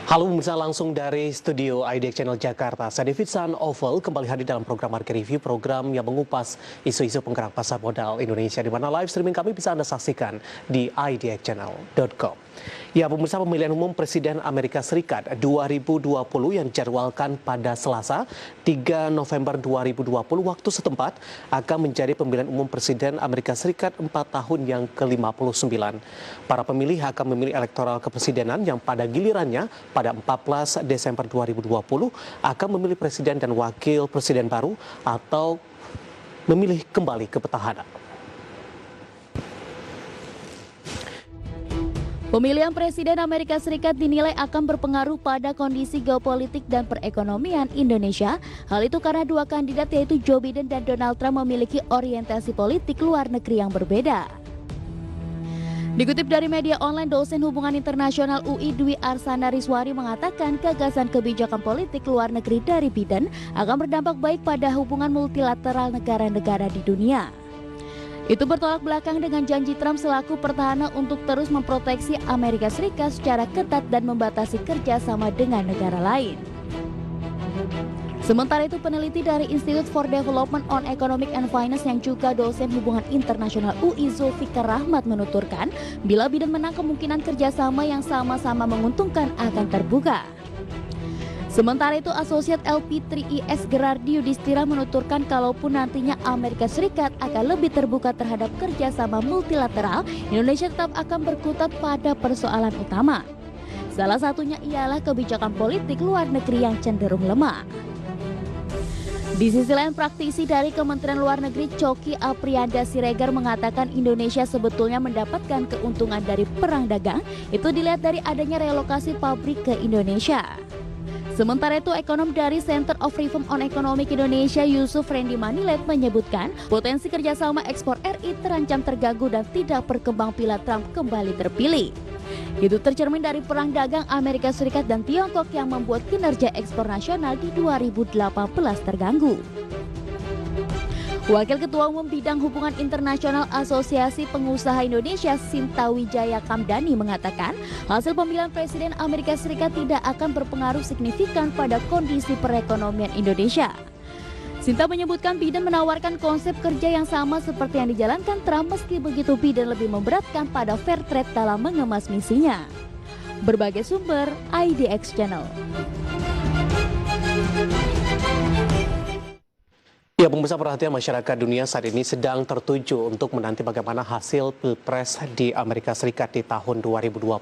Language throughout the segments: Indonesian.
Halo pemirsa, langsung dari studio IDX Channel Jakarta. Saya David San Oval kembali hadir dalam program Market Review, program yang mengupas isu-isu penggerak pasar modal Indonesia, di mana live streaming kami bisa Anda saksikan di idxchannel.com. Ya pemirsa, pemilihan umum Presiden Amerika Serikat 2020 yang dijadwalkan pada Selasa 3 November 2020 waktu setempat akan menjadi pemilihan umum Presiden Amerika Serikat 4 tahun yang ke-59. Para pemilih akan memilih elektoral kepresidenan yang pada gilirannya pada 14 Desember 2020 akan memilih presiden dan wakil presiden baru atau memilih kembali ke petahana. Pemilihan Presiden Amerika Serikat dinilai akan berpengaruh pada kondisi geopolitik dan perekonomian Indonesia. Hal itu karena dua kandidat yaitu Joe Biden dan Donald Trump memiliki orientasi politik luar negeri yang berbeda. Dikutip dari media online, dosen hubungan internasional UI Dwi Arsana Riswari mengatakan gagasan kebijakan politik luar negeri dari Biden akan berdampak baik pada hubungan multilateral negara-negara di dunia. Itu bertolak belakang dengan janji Trump selaku petahana untuk terus memproteksi Amerika Serikat secara ketat dan membatasi kerjasama dengan negara lain. Sementara itu, peneliti dari Institute for Development on Economic and Finance yang juga dosen hubungan internasional UI Zulfikar Rahmat menuturkan, bila Biden menang kemungkinan kerjasama yang sama-sama menguntungkan akan terbuka. Sementara itu, Asosiat LP3IS Gerardi Yudhistira menuturkan kalaupun nantinya Amerika Serikat akan lebih terbuka terhadap kerjasama multilateral, Indonesia tetap akan berkutat pada persoalan utama. Salah satunya ialah kebijakan politik luar negeri yang cenderung lemah. Di sisi lain, praktisi dari Kementerian Luar Negeri Coki Aprianda Siregar mengatakan Indonesia sebetulnya mendapatkan keuntungan dari perang dagang, itu dilihat dari adanya relokasi pabrik ke Indonesia. Sementara itu, ekonom dari Center of Reform on Economic Indonesia Yusuf Randy Manilet menyebutkan potensi kerjasama ekspor RI terancam terganggu dan tidak berkembang bila Trump kembali terpilih. Itu tercermin dari perang dagang Amerika Serikat dan Tiongkok yang membuat kinerja ekspor nasional di 2018 terganggu. Wakil Ketua Umum Bidang Hubungan Internasional Asosiasi Pengusaha Indonesia Sinta Wijaya Kamdani mengatakan hasil pemilihan Presiden Amerika Serikat tidak akan berpengaruh signifikan pada kondisi perekonomian Indonesia. Sinta menyebutkan Biden menawarkan konsep kerja yang sama seperti yang dijalankan Trump, meski begitu Biden lebih memberatkan pada fair trade dalam mengemas misinya. Berbagai sumber, IDX Channel. Ya, pemirsa, perhatian masyarakat dunia saat ini sedang tertuju untuk menanti bagaimana hasil Pilpres di Amerika Serikat di tahun 2020,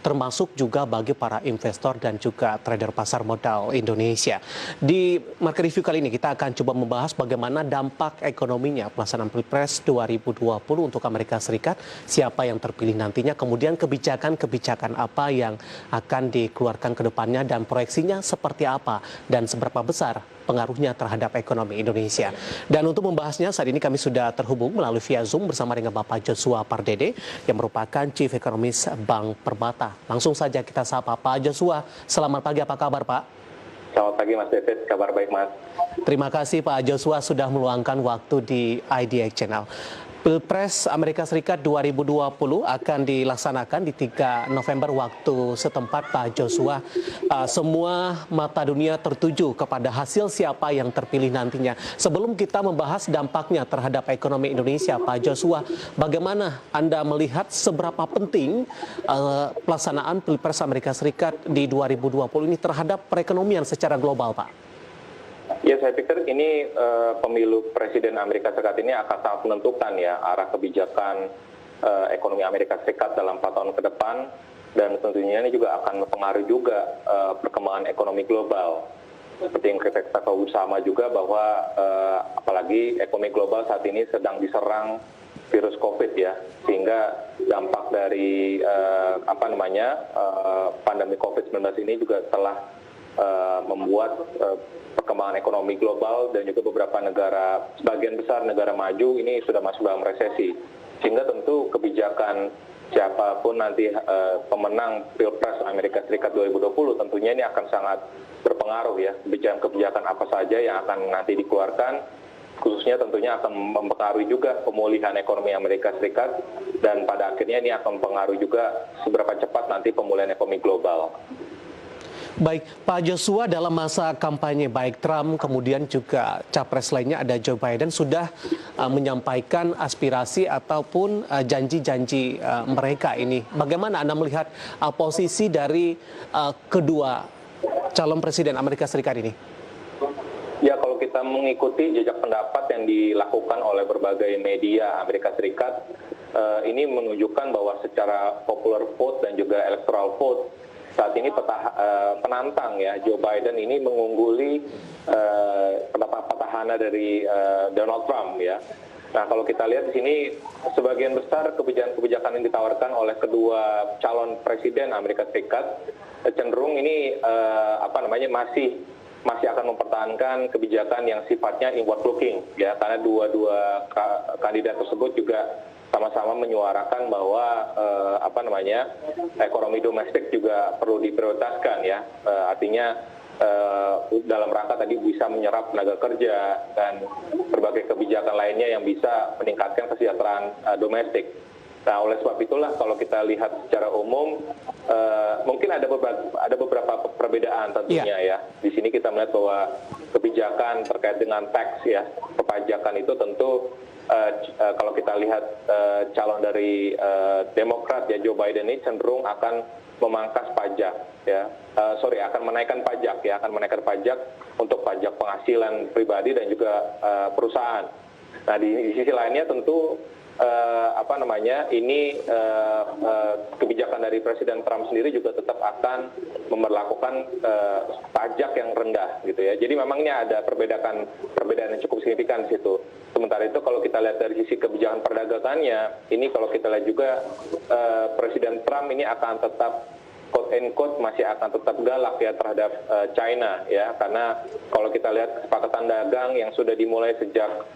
termasuk juga bagi para investor dan juga trader pasar modal Indonesia. Di Market Review kali ini kita akan coba membahas bagaimana dampak ekonominya pelaksanaan Pilpres 2020 untuk Amerika Serikat, siapa yang terpilih nantinya, kemudian kebijakan-kebijakan apa yang akan dikeluarkan ke depannya dan proyeksinya seperti apa dan seberapa besar pengaruhnya terhadap ekonomi Indonesia. Dan untuk membahasnya saat ini kami sudah terhubung melalui via Zoom bersama dengan Bapak Joshua Pardede yang merupakan Chief Economist Bank Permata. Langsung saja kita sapa Pak Joshua. Selamat pagi, apa kabar Pak? Selamat pagi Mas David, kabar baik Mas. Terima kasih Pak Joshua sudah meluangkan waktu di IDX Channel. Pilpres Amerika Serikat 2020 akan dilaksanakan di 3 November waktu setempat Pak Joshua. Semua mata dunia tertuju kepada hasil siapa yang terpilih nantinya. Sebelum kita membahas dampaknya terhadap ekonomi Indonesia, Pak Joshua, bagaimana Anda melihat seberapa penting pelaksanaan Pilpres Amerika Serikat di 2020 ini terhadap perekonomian secara global, Pak? Ya, saya pikir ini pemilu Presiden Amerika Serikat ini akan sangat menentukan ya arah kebijakan ekonomi Amerika Serikat dalam 4 tahun ke depan, dan tentunya ini juga akan mempengaruhi juga perkembangan ekonomi global. Seperti yang kita tahu sama juga bahwa apalagi ekonomi global saat ini sedang diserang virus COVID ya, sehingga dampak dari pandemi COVID-19 ini juga telah membuat perkembangan ekonomi global dan juga beberapa negara, sebagian besar negara maju ini sudah masuk dalam resesi. Sehingga tentu kebijakan siapapun nanti pemenang Pilpres Amerika Serikat 2020 tentunya ini akan sangat berpengaruh ya, kebijakan apa saja yang akan nanti dikeluarkan, khususnya tentunya akan mempengaruhi juga pemulihan ekonomi Amerika Serikat, dan pada akhirnya ini akan mempengaruhi juga seberapa cepat nanti pemulihan ekonomi global. Baik, Pak Joshua, dalam masa kampanye baik Trump kemudian juga capres lainnya ada Joe Biden sudah menyampaikan aspirasi ataupun janji-janji mereka ini. Bagaimana Anda melihat posisi dari kedua calon presiden Amerika Serikat ini? Ya, kalau kita mengikuti jejak pendapat yang dilakukan oleh berbagai media Amerika Serikat, ini menunjukkan bahwa secara popular vote dan juga electoral vote, saat ini penantang ya Joe Biden ini mengungguli petahana dari Donald Trump ya. Nah, kalau kita lihat di sini sebagian besar kebijakan-kebijakan yang ditawarkan oleh kedua calon presiden Amerika Serikat cenderung ini masih akan mempertahankan kebijakan yang sifatnya inward looking ya, karena dua kandidat tersebut juga sama-sama menyuarakan bahwa ekonomi domestik juga perlu diprioritaskan ya, artinya dalam rangka tadi bisa menyerap tenaga kerja dan berbagai kebijakan lainnya yang bisa meningkatkan kesejahteraan domestik. Nah, oleh sebab itulah kalau kita lihat secara umum mungkin ada beberapa perbedaan tentunya ya. Di sini kita melihat bahwa kebijakan terkait dengan tax ya, perpajakan itu tentu kalau kita lihat calon dari Demokrat ya Joe Biden ini cenderung akan memangkas pajak ya, akan menaikkan pajak untuk pajak penghasilan pribadi dan juga perusahaan. Nah, di sisi lainnya tentu kebijakan dari Presiden Trump sendiri juga tetap akan memberlakukan pajak yang rendah gitu ya. Jadi memang ini ada perbedaan yang cukup signifikan di situ. Sementara itu kalau kita lihat dari sisi kebijakan perdagangannya, ini kalau kita lihat juga Presiden Trump ini akan tetap quote and quote masih akan tetap galak ya terhadap China ya, karena kalau kita lihat kesepakatan dagang yang sudah dimulai sejak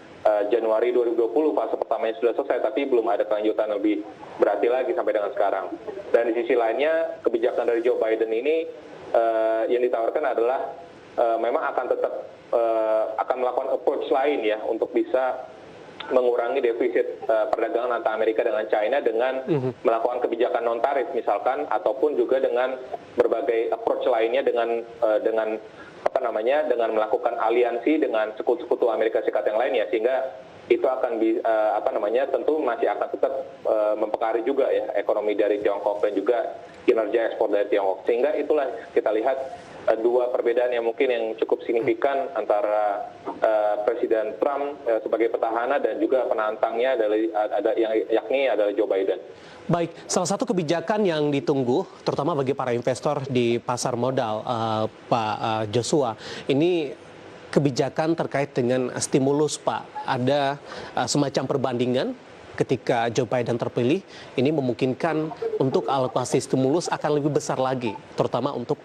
Januari 2020 fase pertamanya sudah selesai, tapi belum ada kelanjutan lebih berarti lagi sampai dengan sekarang. Dan di sisi lainnya kebijakan dari Joe Biden ini yang ditawarkan adalah memang akan tetap akan melakukan approach lain ya untuk bisa mengurangi defisit perdagangan antara Amerika dengan China dengan melakukan kebijakan non tarif misalkan, ataupun juga dengan berbagai approach lainnya dengan melakukan aliansi dengan sekutu-sekutu Amerika Serikat yang lainnya, sehingga itu akan tentu masih akan tetap mempengaruhi juga ya ekonomi dari Tiongkok dan juga kinerja ekspor dari Tiongkok. Sehingga itulah kita lihat dua perbedaan yang mungkin yang cukup signifikan antara Presiden Trump sebagai petahana dan juga penantangnya yakni adalah Joe Biden. Baik, salah satu kebijakan yang ditunggu, terutama bagi para investor di pasar modal, Pak Joshua, ini kebijakan terkait dengan stimulus, Pak. Ada semacam perbandingan ketika Joe Biden terpilih, ini memungkinkan untuk alokasi stimulus akan lebih besar lagi, terutama untuk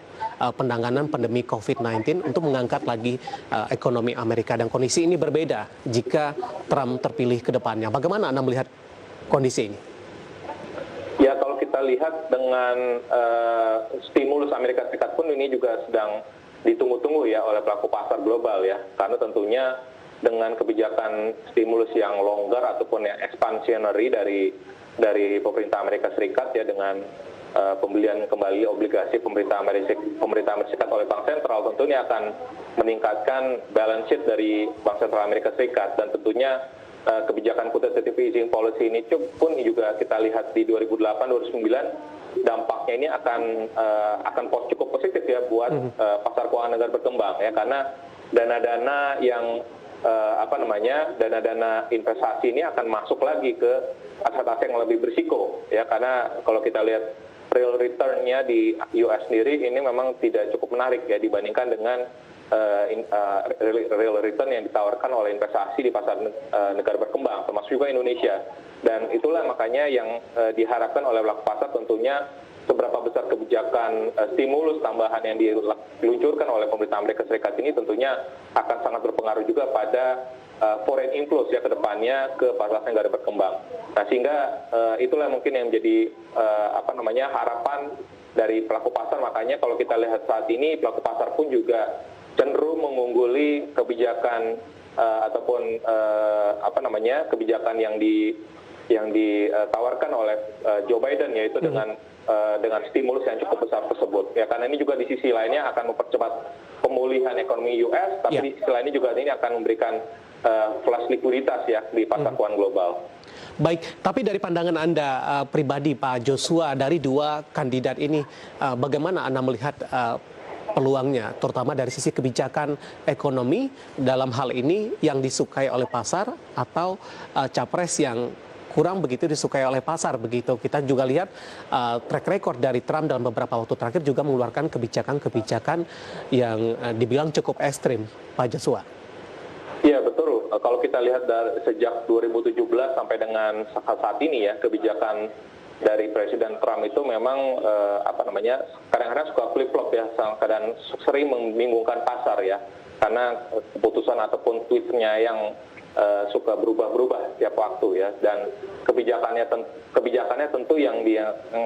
penanganan pandemi COVID-19 untuk mengangkat lagi ekonomi Amerika, dan kondisi ini berbeda jika Trump terpilih ke depannya. Bagaimana Anda melihat kondisi ini? Ya, kalau kita lihat dengan stimulus Amerika Serikat pun ini juga sedang ditunggu-tunggu ya oleh pelaku pasar global ya, karena tentunya dengan kebijakan stimulus yang longgar ataupun yang expansionary dari pemerintah Amerika Serikat ya, dengan pembelian kembali obligasi pemerintah Amerika Serikat oleh Bank Sentral, tentunya akan meningkatkan balance sheet dari Bank Sentral Amerika Serikat, dan tentunya kebijakan quantitative easing policy ini pun juga kita lihat di 2008-2009 dampaknya ini akan cukup positif ya buat pasar keuangan negara berkembang ya, karena dana-dana yang dana-dana investasi ini akan masuk lagi ke aset-aset yang lebih berisiko ya, karena kalau kita lihat real return-nya di US sendiri ini memang tidak cukup menarik ya dibandingkan dengan real return yang ditawarkan oleh investasi di pasar negara berkembang, termasuk juga Indonesia. Dan itulah makanya yang diharapkan oleh pelaku pasar, tentunya seberapa besar kebijakan stimulus tambahan yang diluncurkan oleh pemerintah Amerika Serikat ini tentunya akan sangat berpengaruh juga pada foreign inflows ya ke depannya ke pasar negara berkembang. Nah, sehingga itulah mungkin yang menjadi harapan dari pelaku pasar. Makanya kalau kita lihat saat ini pelaku pasar pun juga cenderung mengungguli kebijakan kebijakan yang ditawarkan oleh Joe Biden, yaitu dengan dengan stimulus yang cukup besar tersebut. Ya, karena ini juga di sisi lainnya akan mempercepat pemulihan ekonomi US, tapi di sisi lainnya juga ini akan memberikan flash likuiditas ya di pasar keuangan global. Baik, tapi dari pandangan Anda pribadi Pak Joshua, dari dua kandidat ini, bagaimana Anda melihat peluangnya, terutama dari sisi kebijakan ekonomi dalam hal ini yang disukai oleh pasar atau capres yang kurang begitu disukai oleh pasar begitu. Kita juga lihat track record dari Trump dalam beberapa waktu terakhir juga mengeluarkan kebijakan-kebijakan yang dibilang cukup ekstrim, Pak Joshua. Iya betul. Kalau kita lihat dari sejak 2017 sampai dengan saat ini ya, kebijakan dari Presiden Trump itu memang kadang-kadang suka flip-flop ya, kadang sering membingungkan pasar ya, karena keputusan ataupun tweetnya yang suka berubah-berubah tiap waktu ya, dan kebijakannya tentu yang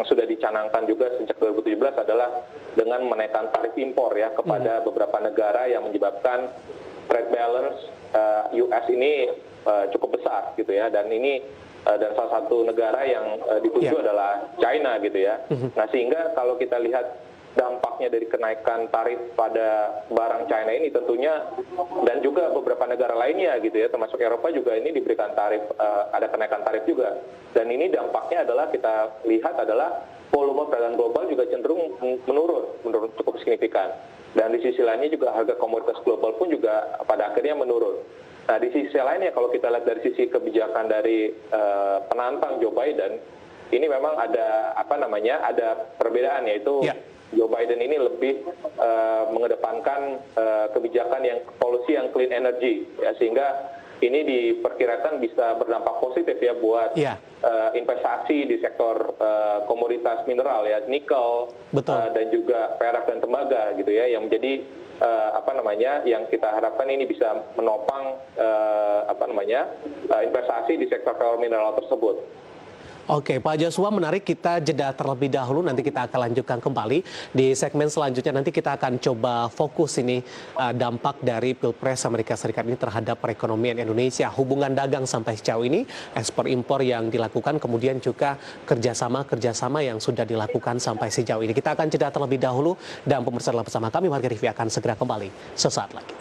sudah dicanangkan juga sejak 2017 adalah dengan menaikkan tarif impor ya kepada beberapa negara yang menyebabkan trade balance US ini cukup besar gitu ya, dan ini dan salah satu negara yang dituju adalah China gitu ya. Nah, sehingga kalau kita lihat dampaknya dari kenaikan tarif pada barang China ini tentunya, dan juga beberapa negara lainnya gitu ya, termasuk Eropa juga ini diberikan tarif, ada kenaikan tarif juga. Dan ini dampaknya adalah kita lihat adalah volume perdagangan global juga cenderung menurun cukup signifikan. Dan di sisi lainnya juga harga komoditas global pun juga pada akhirnya menurun. Nah, di sisi lainnya kalau kita lihat dari sisi kebijakan dari penantang Joe Biden, ini memang ada ada perbedaan, yaitu Joe Biden ini lebih mengedepankan kebijakan yang polusi yang clean energy ya, sehingga ini diperkirakan bisa berdampak positif ya buat investasi di sektor komoditas mineral ya, nikel dan juga perak dan tembaga gitu ya, yang menjadi yang kita harapkan ini bisa menopang investasi di sektor mineral tersebut. Oke, Pak Joshua, menarik, kita jeda terlebih dahulu, nanti kita akan lanjutkan kembali. Di segmen selanjutnya nanti kita akan coba fokus ini dampak dari Pilpres Amerika Serikat ini terhadap perekonomian Indonesia, hubungan dagang sampai sejauh ini, ekspor-impor yang dilakukan, kemudian juga kerjasama yang sudah dilakukan sampai sejauh ini. Kita akan jeda terlebih dahulu, dan pemirsa bersama kami, Marga Rivi akan segera kembali sesaat lagi.